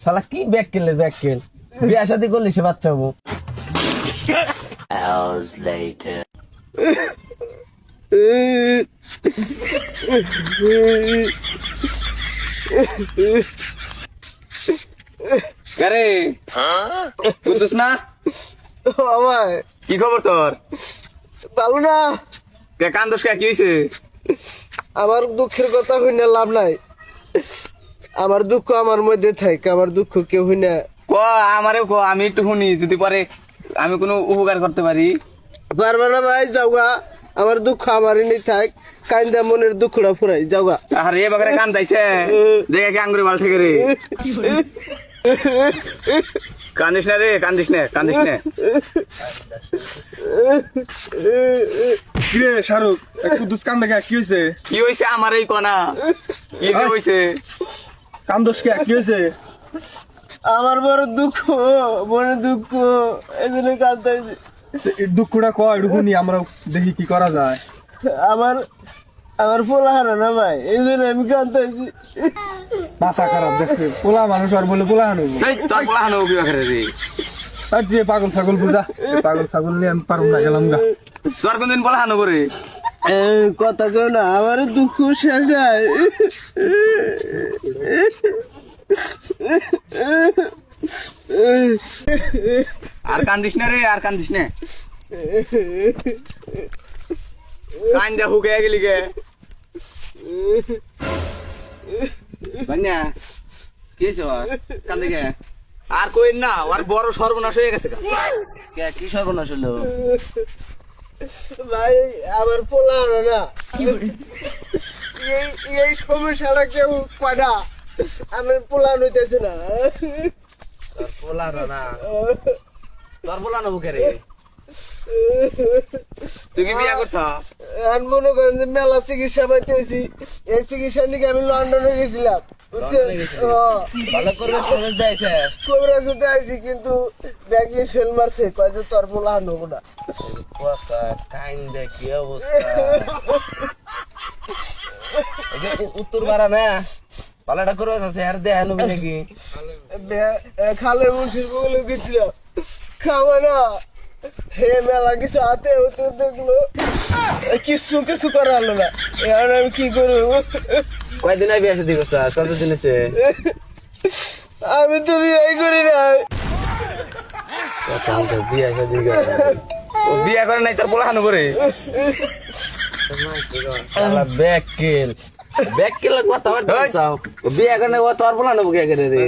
শালা কি ব্যাককেল বিয়া শাদী করলে সে বাচ্চা হবো। Hours later. আরে বুঝছিস না আমায় কি খবর তোর? ভালো না। কান্দোস কে, কি হয়েছে? আমার দুঃখের কথা হইনা লাভ নাই। আমার দুঃখ আমার মধ্যে থাকে, আমার দুঃখ কেউ হইনা। ক আমারেও ক, আমি একটু শুনি, যদি পরে আমি কোনো উপকার করতে পারি। পারবা না ভাই, যাওগা। আমার দুঃখ আমারই নেই থাক, কান্দা মনের দুঃখটা ফুরাই যাওগা। আরে এ বাগারে কান্দাইছে দেখে কি আঙ্গুরে বাল থেকে রে। কান্দিস না রে, কান্দিস না। কিরে শাহরুখ, একটু দুষ্কান দেখা কি হয়েছে? কি হয়েছে আমার এই কনা? কি যে হয়েছে? কান্দোস কে, কি হয়েছে? আমার বড় দুঃখ, মনে দুঃখ, এই জন্য কান্দাইছি। এই দুঃখটা কয় ঢুকুনি, আমরা দেখি কি করা যায়। আমার পোলা হারা না ভাই, এই জন্য আমি কান্দাইছি। মাথা খারাপ দেখছে, পোলা মানুষ আর বলে পোলা হানব। এই তোর পোলা হানো কি বাগারে রে? আর যে পাগল ছাগল বুঝা, পাগল ছাগল নিয়ে আমি পারব না, গেলাম গা। তোর কোনদিন পোলা হানো করে? কথা কেউ না, আমার দুঃখ শেষ নাই। আর কান্দিস না রে, আর কান্দিস না। কান্দা হুকে গেলি গে বান্যা, কি হয়েছে ওর? কান্দে গে? আর কই না, ওর বড় সর্বনাশ হয়ে গেছে। কি সর্বনাশ হলো? ভাই আমার পোলা হারা না, এই সমস্যাটা কেউ কয় না। আমার পোলা হইতেছে না। তোর পোলানো না, তোর পোলানো বুকে রে। তুই কি বিয়া করছ? আর মনে করেন যে মেলা চিকিৎসা পাইতেছি, এই চিকিৎসা নিয়ে আমি লন্ডনে গেছিলাম, বুঝছেন? লন্ডনে গেছিলি? ভালো করে খরচ দিয়েছে। কবিরাজতে আইছি, কিন্তু ব্যাগে ফেল মারছে, কয় যে তোর পোলা নেবো না। কথা কাইন্দে কি অবস্থা। উত্তর বাড়া না পালাটা করে আছে, আর দেয়া নবি নাকি? খালে মুন্সির বলে গেছিলাম, খাওয়া না হে মেলা কিছু হাতে হতে দেখলো, কিছু করা হলো না। এখন আমি কি করবো? কয়দিন আগে বিয়ে শাদী করছিস? কতদিন আছে? আমি তো বিয়ে করি না। বিয়ে শাদী ও বিয়া করে নাই, তোর পোলা হানো করে? ব্যাককেল কথা বিয়ে করে তোর পোলানো বুকে রে।